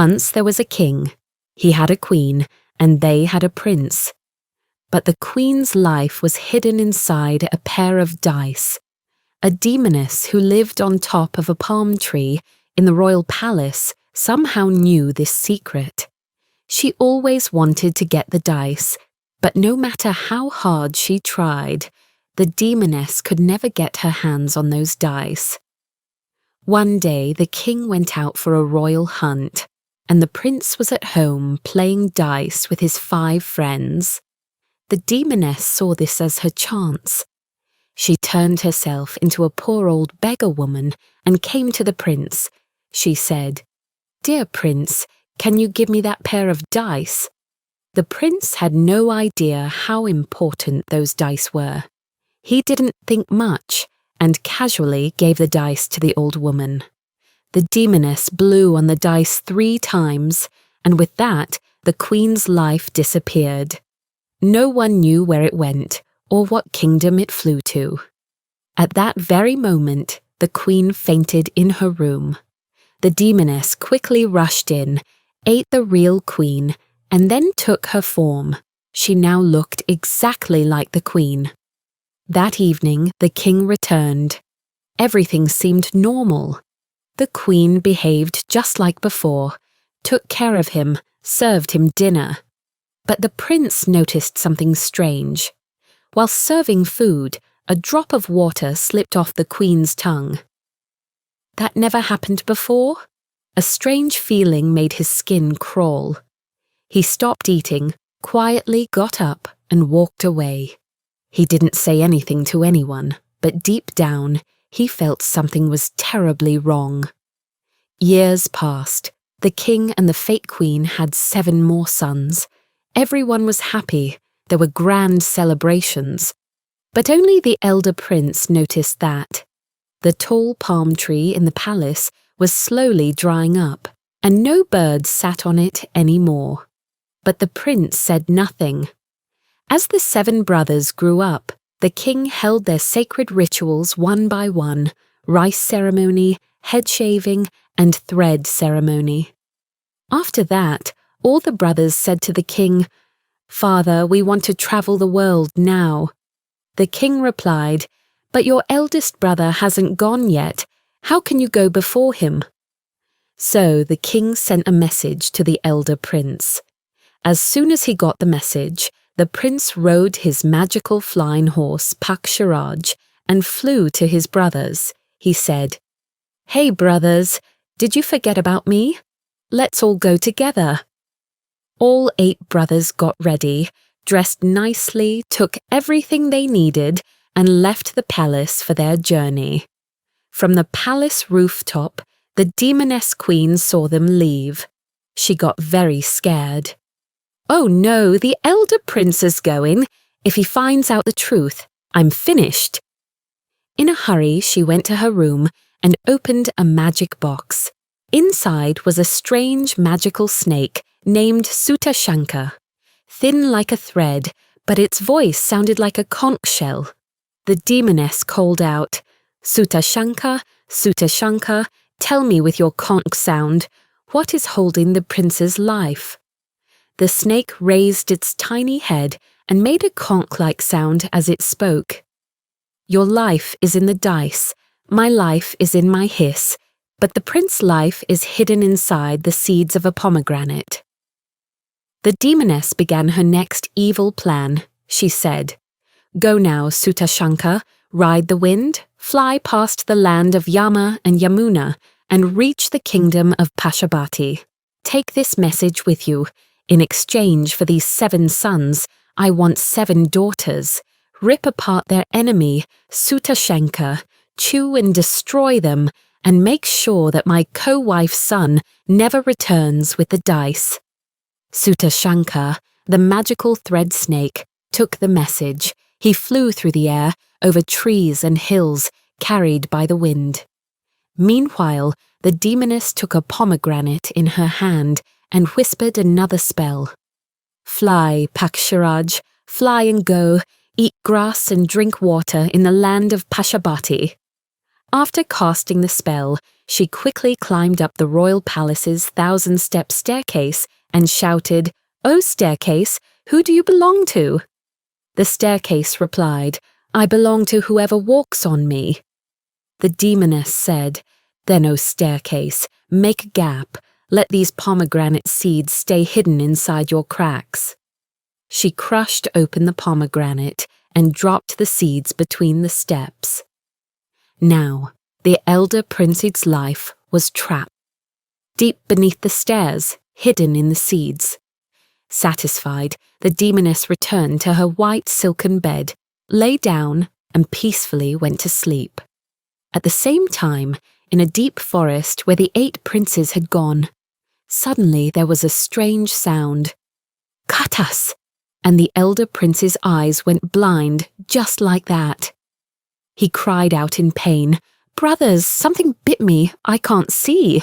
Once there was a king. He had a queen, and they had a prince. But the queen's life was hidden inside a pair of dice. A demoness who lived on top of a palm tree in the royal palace somehow knew this secret. She always wanted to get the dice, but no matter how hard she tried, the demoness could never get her hands on those dice. One day the king went out for a royal hunt, and the prince was at home playing dice with his 5 friends. The demoness saw this as her chance. She turned herself into a poor old beggar woman and came to the prince. She said, "Dear prince, can you give me that pair of dice?" The prince had no idea how important those dice were. He didn't think much and casually gave the dice to the old woman. The demoness blew on the dice 3 times, and with that, the queen's life disappeared. No one knew where it went or what kingdom it flew to. At that very moment, the queen fainted in her room. The demoness quickly rushed in, ate the real queen, and then took her form. She now looked exactly like the queen. That evening, the king returned. Everything seemed normal. The queen behaved just like before, took care of him, served him dinner. But the prince noticed something strange. While serving food, a drop of water slipped off the queen's tongue. That never happened before? A strange feeling made his skin crawl. He stopped eating, quietly got up, and walked away. He didn't say anything to anyone, but deep down, he felt something was terribly wrong. Years passed. The king and the fake queen had 7 more sons. Everyone was happy. There were grand celebrations. But only the elder prince noticed that. The tall palm tree in the palace was slowly drying up, and no birds sat on it any more. But the prince said nothing. As the 7 brothers grew up, the king held their sacred rituals one by one: rice ceremony, head shaving, and thread ceremony. After that, all the brothers said to the king, "Father, we want to travel the world now." The king replied, "But your eldest brother hasn't gone yet. How can you go before him?" So the king sent a message to the elder prince. As soon as he got the message, the prince rode his magical flying horse, Pakshiraj, and flew to his brothers. He said, "Hey brothers, did you forget about me? Let's all go together." All 8 brothers got ready, dressed nicely, took everything they needed, and left the palace for their journey. From the palace rooftop, the demoness queen saw them leave. She got very scared. "Oh no, the elder prince is going. If he finds out the truth, I'm finished." In a hurry, she went to her room and opened a magic box. Inside was a strange magical snake named Sutashanka, thin like a thread, but its voice sounded like a conch shell. The demoness called out, "Sutashanka, Sutashanka, tell me with your conch sound, what is holding the prince's life?" The snake raised its tiny head and made a conch-like sound as it spoke. "Your life is in the dice, my life is in my hiss, but the prince's life is hidden inside the seeds of a pomegranate." The demoness began her next evil plan. She said, "Go now, Sutashanka, ride the wind, fly past the land of Yama and Yamuna, and reach the kingdom of Pashupati. Take this message with you. In exchange for these 7 sons, I want 7 daughters. Rip apart their enemy, Sutashanka, chew and destroy them, and make sure that my co-wife's son never returns with the dice." Sutashanka, the magical thread snake, took the message. He flew through the air, over trees and hills, carried by the wind. Meanwhile, the demoness took a pomegranate in her hand and whispered another spell. "Fly, Pakshiraj, fly and go, eat grass and drink water in the land of Pashupati." After casting the spell, she quickly climbed up the royal palace's 1,000-step staircase and shouted, "Oh, staircase, who do you belong to?" The staircase replied, "I belong to whoever walks on me." The demoness said, "Then, O staircase, make a gap. Let these pomegranate seeds stay hidden inside your cracks." She crushed open the pomegranate and dropped the seeds between the steps. Now, the elder prince's life was trapped, deep beneath the stairs, hidden in the seeds. Satisfied, the demoness returned to her white silken bed, lay down, and peacefully went to sleep. At the same time, in a deep forest where the 8 princes had gone, suddenly there was a strange sound. "Cut us!" And the elder prince's eyes went blind just like that. He cried out in pain, "Brothers, something bit me. I can't see.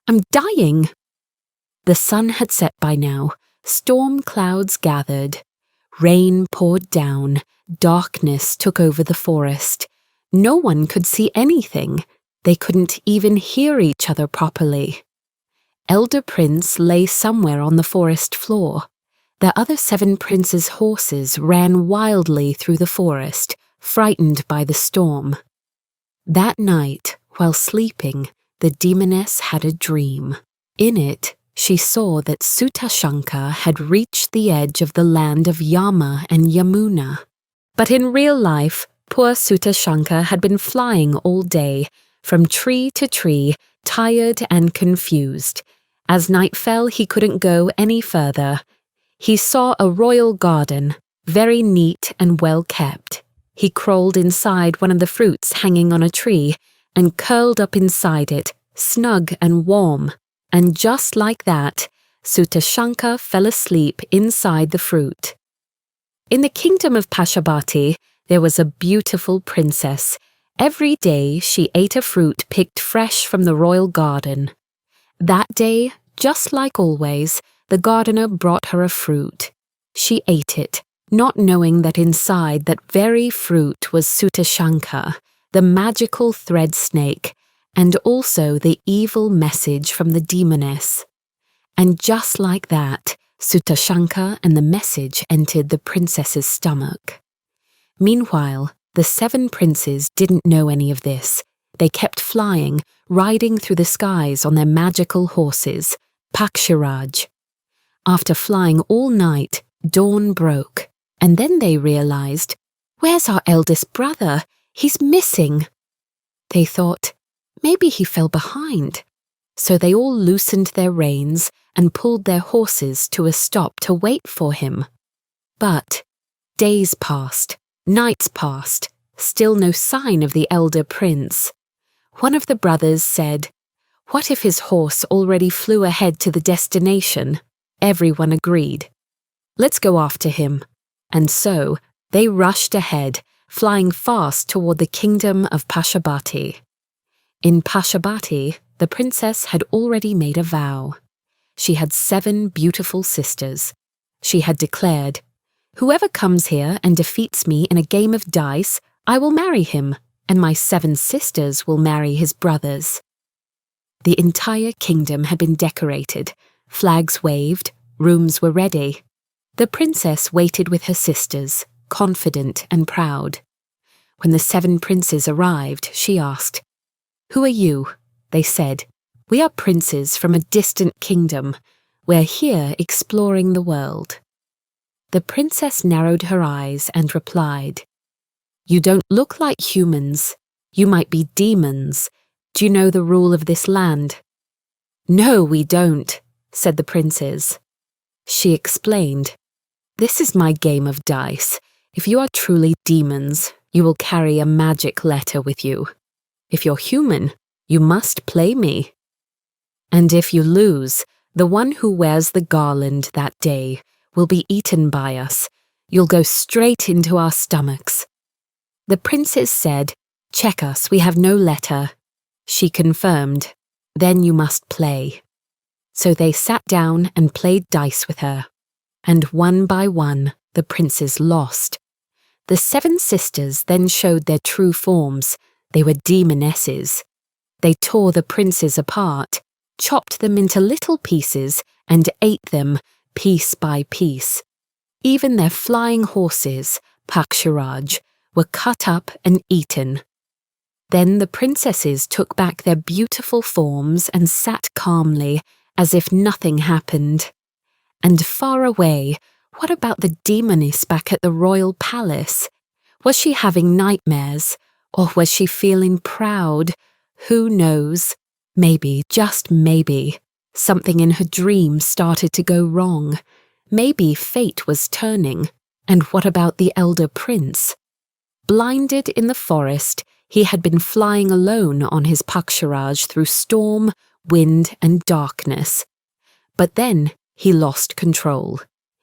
I'm dying." The sun had set by now. Storm clouds gathered. Rain poured down. Darkness took over the forest. No one could see anything. They couldn't even hear each other properly. Elder Prince lay somewhere on the forest floor. The other 7 princes' horses ran wildly through the forest, frightened by the storm. That night, while sleeping, the demoness had a dream. In it, she saw that Sutashanka had reached the edge of the land of Yama and Yamuna. But in real life, poor Sutashanka had been flying all day, from tree to tree, tired and confused. As night fell, he couldn't go any further. He saw a royal garden, very neat and well kept. He crawled inside one of the fruits hanging on a tree and curled up inside it, snug and warm. And just like that, Sutashanka fell asleep inside the fruit. In the kingdom of Pashabati, there was a beautiful princess. Every day she ate a fruit picked fresh from the royal garden. That day, just like always, the gardener brought her a fruit. She ate it, not knowing that inside that very fruit was Sutashanka, the magical thread snake, and also the evil message from the demoness. And just like that, Sutashanka and the message entered the princess's stomach. Meanwhile, the 7 princes didn't know any of this. They kept flying, riding through the skies on their magical horses, Pakshiraj. After flying all night, dawn broke, and then they realized, "Where's our eldest brother? He's missing." They thought, maybe he fell behind. So they all loosened their reins and pulled their horses to a stop to wait for him. But days passed, nights passed, still no sign of the elder prince. One of the brothers said, "What if his horse already flew ahead to the destination?" Everyone agreed. "Let's go after him." And so they rushed ahead, flying fast toward the kingdom of Pashabati. In Pashabati, the princess had already made a vow. She had 7 beautiful sisters. She had declared, "Whoever comes here and defeats me in a game of dice, I will marry him, and my 7 sisters will marry his brothers." The entire kingdom had been decorated. Flags waved, rooms were ready. The princess waited with her sisters, confident and proud. When the 7 princes arrived, she asked, "Who are you?" They said, "We are princes from a distant kingdom. We're here exploring the world." The princess narrowed her eyes and replied, "You don't look like humans. You might be demons. Do you know the rule of this land?" "No, we don't," said the princes. She explained, "This is my game of dice. If you are truly demons, you will carry a magic letter with you. If you're human, you must play me. And if you lose, the one who wears the garland that day will be eaten by us. You'll go straight into our stomachs." The princes said, "Check us, we have no letter." She confirmed, "Then you must play." So they sat down and played dice with her. And one by one, the princes lost. The 7 sisters then showed their true forms. They were demonesses. They tore the princes apart, chopped them into little pieces, and ate them piece by piece. Even their flying horses, Pakshiraj, were cut up and eaten. Then the princesses took back their beautiful forms and sat calmly, as if nothing happened. And far away, what about the demoness back at the royal palace? Was she having nightmares, or was she feeling proud? Who knows? Maybe, just maybe, something in her dream started to go wrong. Maybe fate was turning. And what about the elder prince? Blinded in the forest, he had been flying alone on his Pakshiraj through storm, wind, and darkness. But then he lost control.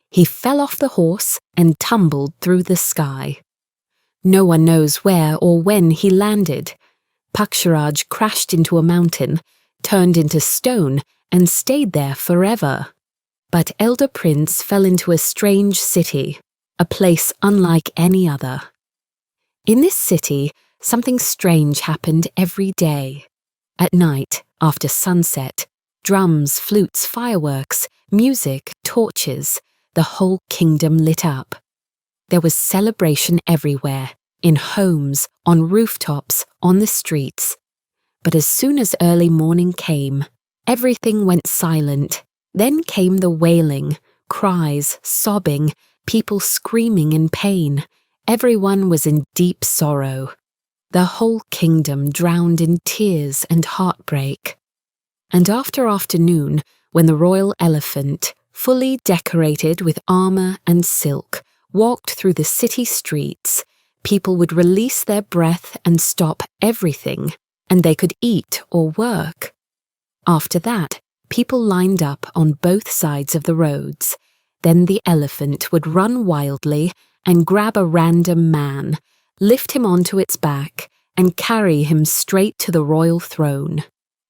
He fell off the horse and tumbled through the sky. No one knows where or when he landed. Pakshiraj crashed into a mountain, turned into stone, and stayed there forever. But Elder Prince fell into a strange city, a place unlike any other. In this city, something strange happened every day. At night, after sunset, drums, flutes, fireworks, music, torches, the whole kingdom lit up. There was celebration everywhere, in homes, on rooftops, on the streets. But as soon as early morning came, everything went silent. Then came the wailing, cries, sobbing, people screaming in pain. Everyone was in deep sorrow. The whole kingdom drowned in tears and heartbreak. And after afternoon, when the royal elephant, fully decorated with armor and silk, walked through the city streets, people would release their breath and stop everything, and they could eat or work. After that, people lined up on both sides of the roads. Then the elephant would run wildly and grab a random man, lift him onto its back, and carry him straight to the royal throne.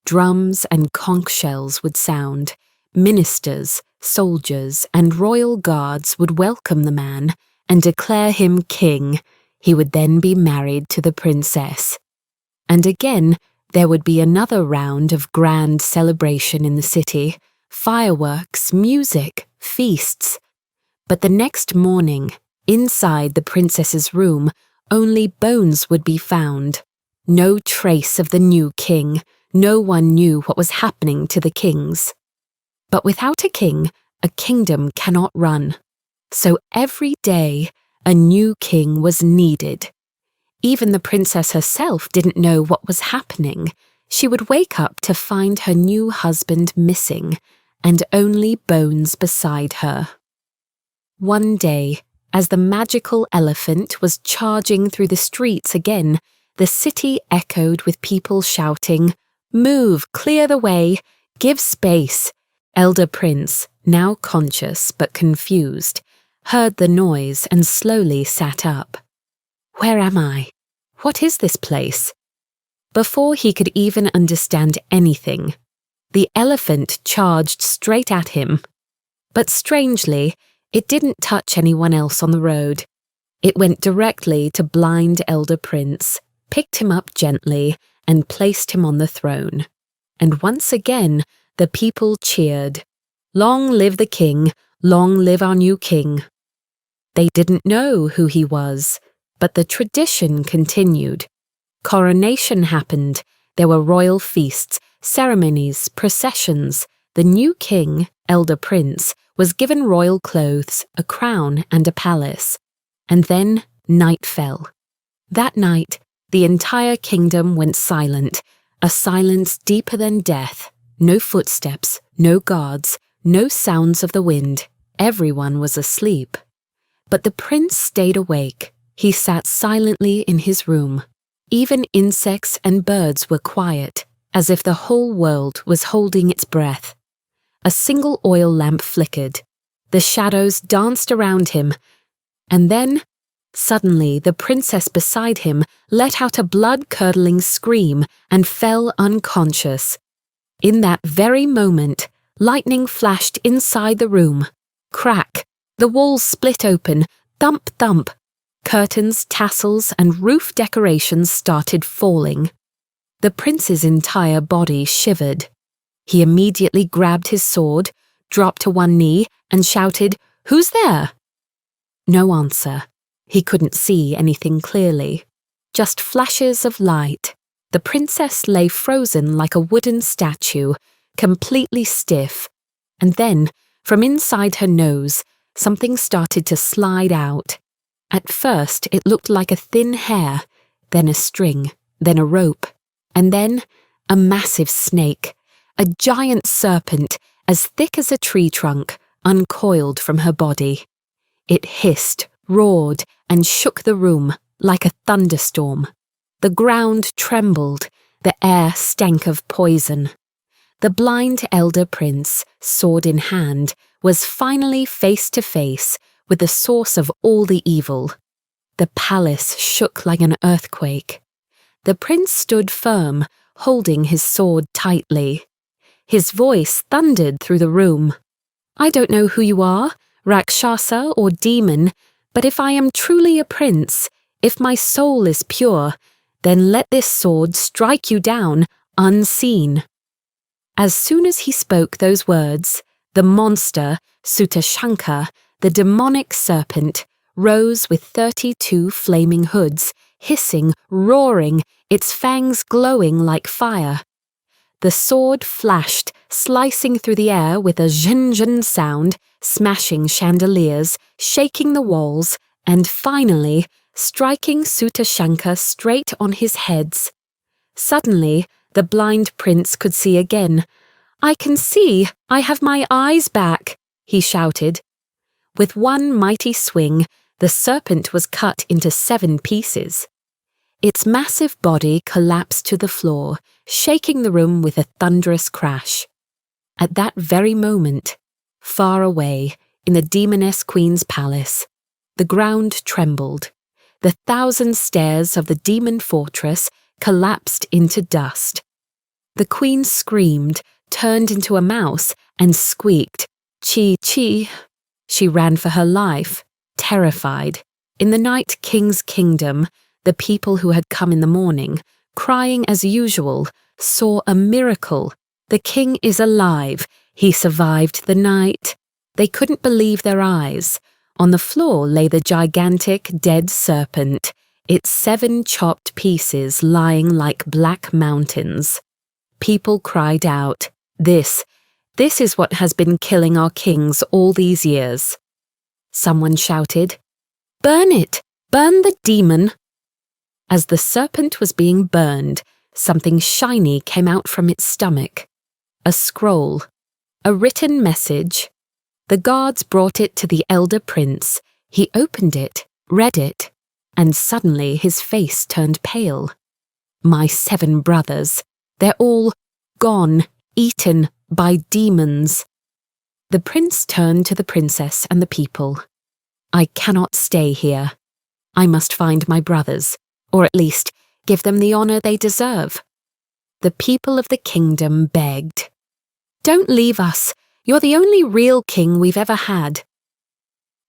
Drums and conch shells would sound. Ministers, soldiers, and royal guards would welcome the man and declare him king. He would then be married to the princess. And again, there would be another round of grand celebration in the city, fireworks, music, feasts. But the next morning, inside the princess's room, only bones would be found. No trace of the new king. No one knew what was happening to the kings. But without a king, a kingdom cannot run. So every day, a new king was needed. Even the princess herself didn't know what was happening. She would wake up to find her new husband missing, and only bones beside her. One day, as the magical elephant was charging through the streets again, the city echoed with people shouting, "Move, clear the way, give space." Elder Prince, now conscious but confused, heard the noise and slowly sat up. Where am I? What is this place? Before he could even understand anything, the elephant charged straight at him. But strangely, it didn't touch anyone else on the road. It went directly to blind Elder Prince, picked him up gently, and placed him on the throne. And once again, the people cheered, "Long live the king, long live our new king." They didn't know who he was, but the tradition continued. Coronation happened. There were royal feasts, ceremonies, processions. The new king, Elder Prince, was given royal clothes, a crown, and a palace. And then night fell. That night, the entire kingdom went silent, a silence deeper than death. No footsteps, no guards, no sounds of the wind. Everyone was asleep. But the prince stayed awake. He sat silently in his room. Even insects and birds were quiet, as if the whole world was holding its breath. A single oil lamp flickered. The shadows danced around him. And then, suddenly, the princess beside him let out a blood-curdling scream and fell unconscious. In that very moment, lightning flashed inside the room. Crack! The walls split open. Thump, thump. Curtains, tassels, and roof decorations started falling. The prince's entire body shivered. He immediately grabbed his sword, dropped to one knee, and shouted, "Who's there?" No answer. He couldn't see anything clearly. Just flashes of light. The princess lay frozen like a wooden statue, completely stiff. And then, from inside her nose, something started to slide out. At first, it looked like a thin hair, then a string, then a rope, and then a massive snake, a giant serpent as thick as a tree trunk, uncoiled from her body. It hissed, roared, and shook the room like a thunderstorm. The ground trembled, the air stank of poison. The blind elder prince, sword in hand, was finally face to face with the source of all the evil. The palace shook like an earthquake. The prince stood firm, holding his sword tightly. His voice thundered through the room. "I don't know who you are, Rakshasa or demon, but if I am truly a prince, if my soul is pure, then let this sword strike you down unseen." As soon as he spoke those words, the monster, Sutashanka, the demonic serpent, rose with 32 flaming hoods, hissing, roaring, its fangs glowing like fire. The sword flashed, slicing through the air with a zhin-zhin sound, smashing chandeliers, shaking the walls, and finally striking Sutashanka straight on his heads. Suddenly, the blind prince could see again. "I can see! I have my eyes back!" he shouted. With one mighty swing, the serpent was cut into 7 pieces. Its massive body collapsed to the floor, shaking the room with a thunderous crash. At that very moment, far away, in the demoness queen's palace, the ground trembled. The 1,000 stairs of the demon fortress collapsed into dust. The queen screamed, turned into a mouse, and squeaked, "Chi, chi." She ran for her life, terrified. In the Night King's kingdom, the people who had come in the morning, crying as usual, saw a miracle. The king is alive. He survived the night. They couldn't believe their eyes. On the floor lay the gigantic dead serpent, its 7 chopped pieces lying like black mountains. People cried out, This is what has been killing our kings all these years." Someone shouted, "Burn it! Burn the demon!" As the serpent was being burned, something shiny came out from its stomach. A scroll. A written message. The guards brought it to the elder prince. He opened it, read it, and suddenly his face turned pale. "My 7 brothers, they're all gone, eaten by demons." The prince turned to the princess and the people. "I cannot stay here. I must find my brothers, or at least give them the honor they deserve." The people of the kingdom begged, "Don't leave us. You're the only real king we've ever had."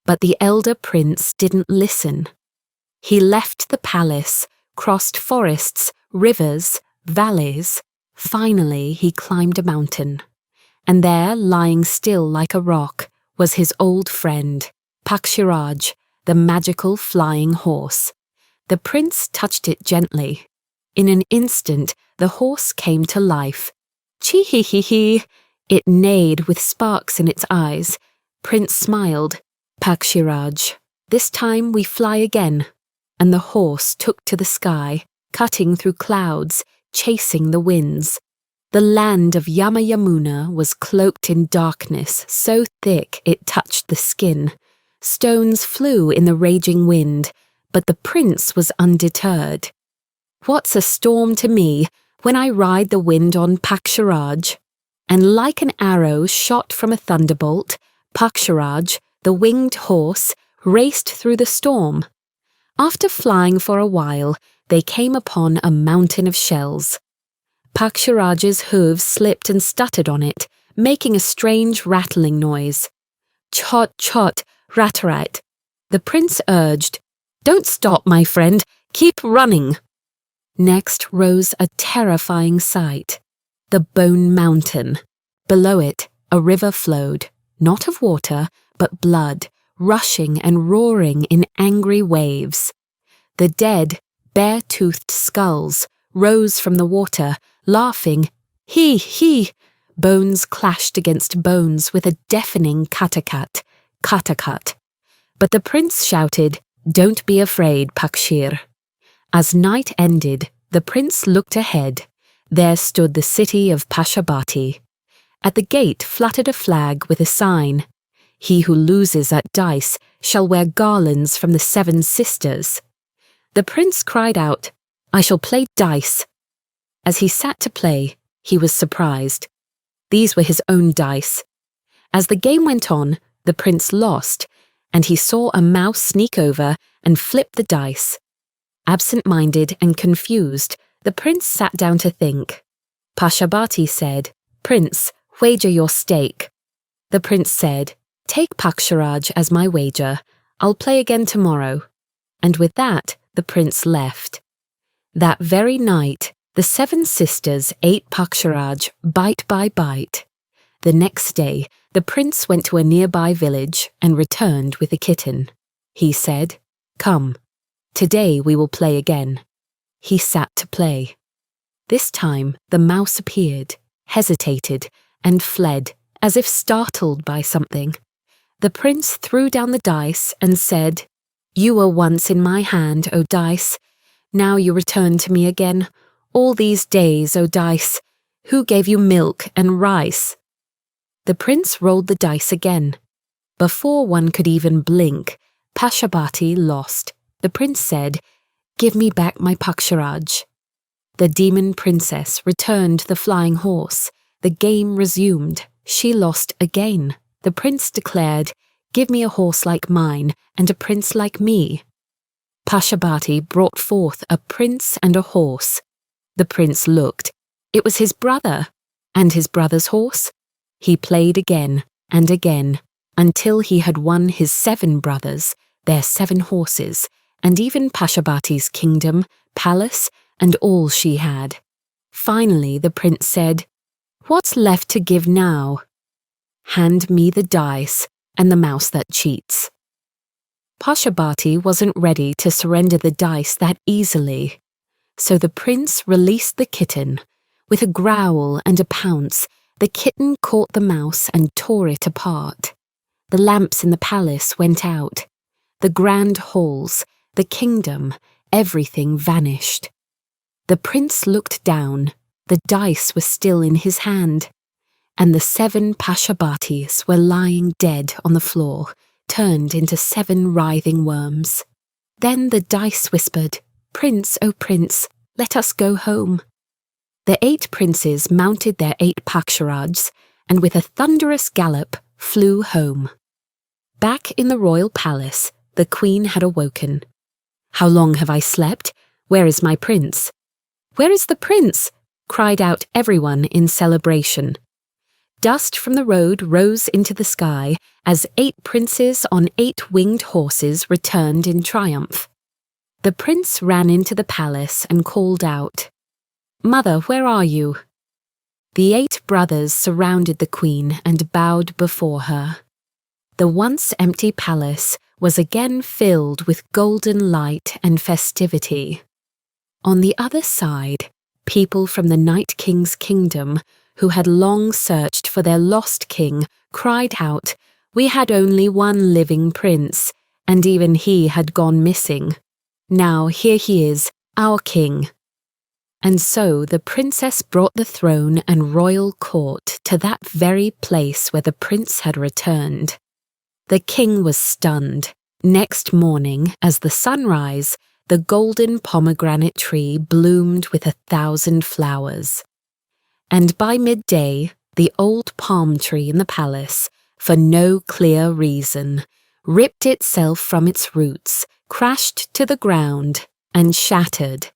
But the elder prince didn't listen. He left the palace, crossed forests, rivers, valleys. Finally, he climbed a mountain. And there, lying still like a rock, was his old friend, Pakshiraj, the magical flying horse. The prince touched it gently. In an instant, the horse came to life. "Chee-hee-hee-hee!" It neighed with sparks in its eyes. Prince smiled. "Pakshiraj, this time we fly again." And the horse took to the sky, cutting through clouds, chasing the winds. The land of Yama-Yamuna was cloaked in darkness so thick it touched the skin. Stones flew in the raging wind, but the prince was undeterred. "What's a storm to me when I ride the wind on Pakshiraj?" And like an arrow shot from a thunderbolt, Pakshiraj, the winged horse, raced through the storm. After flying for a while, they came upon a mountain of shells. Pakshiraj's hooves slipped and stuttered on it, making a strange rattling noise. "Chot, chot, rat-rat," the prince urged. Don't stop, my friend. Keep running. Next rose a terrifying sight. The Bone Mountain. Below it, a river flowed, not of water, but blood, rushing and roaring in angry waves. The dead, bare-toothed skulls rose from the water, laughing, "He, he!" Bones clashed against bones with a deafening katakat, katakat. But the prince shouted, "Don't be afraid, Pakshir." As night ended, the prince looked ahead. There stood the city of Pashabati. At the gate fluttered a flag with a sign, "He who loses at dice shall wear garlands from the 7 sisters." The prince cried out, "I shall play dice." As he sat to play, he was surprised. These were his own dice. As the game went on, the prince lost, and he saw a mouse sneak over and flip the dice. Absent-minded and confused, the prince sat down to think. Pashabati said, "Prince, wager your stake." The prince said, "Take Paksharaj as my wager. I'll play again tomorrow." And with that, the prince left. That very night, the 7 sisters ate Paksharaj bite by bite. The next day, the prince went to a nearby village and returned with a kitten. He said, "Come, today we will play again." He sat to play. This time, the mouse appeared, hesitated, and fled, as if startled by something. The prince threw down the dice and said, "You were once in my hand, O dice. Now you return to me again. All these days, O dice. Who gave you milk and rice?" The prince rolled the dice again. Before one could even blink, Pashabati lost. The prince said, "Give me back my Paksharaj." The demon princess returned the flying horse. The game resumed. She lost again. The prince declared, "Give me a horse like mine and a prince like me." Pashabati brought forth a prince and a horse. The prince looked. It was his brother. And his brother's horse? He played again and again, until he had won his 7 brothers, their 7 horses, and even Pashabati's kingdom, palace, and all she had. Finally the prince said, "What's left to give now?" "Hand me the dice and the mouse that cheats." Pashabati wasn't ready to surrender the dice that easily. So the prince released the kitten. With a growl and a pounce, the kitten caught the mouse and tore it apart. The lamps in the palace went out. The grand halls, the kingdom, everything vanished. The prince looked down. The dice were still in his hand. And the 7 Pashabatis were lying dead on the floor, turned into 7 writhing worms. Then the dice whispered, "Prince, O prince, let us go home." The 8 princes mounted their 8 Paksharajs and with a thunderous gallop flew home. Back in the royal palace, the queen had awoken. "How long have I slept? Where is my prince?" "Where is the prince?" cried out everyone in celebration. Dust from the road rose into the sky as 8 princes on 8 winged horses returned in triumph. The prince ran into the palace and called out, "Mother, where are you?" The 8 brothers surrounded the queen and bowed before her. The once empty palace was again filled with golden light and festivity. On the other side, people from the Night King's kingdom, who had long searched for their lost king, cried out, "We had only one living prince, and even he had gone missing. Now here he is, our king." And so the princess brought the throne and royal court to that very place where the prince had returned. The king was stunned. Next morning, as the sun rose, the golden pomegranate tree bloomed with 1,000 flowers. And by midday, the old palm tree in the palace, for no clear reason, ripped itself from its roots, crashed to the ground, and shattered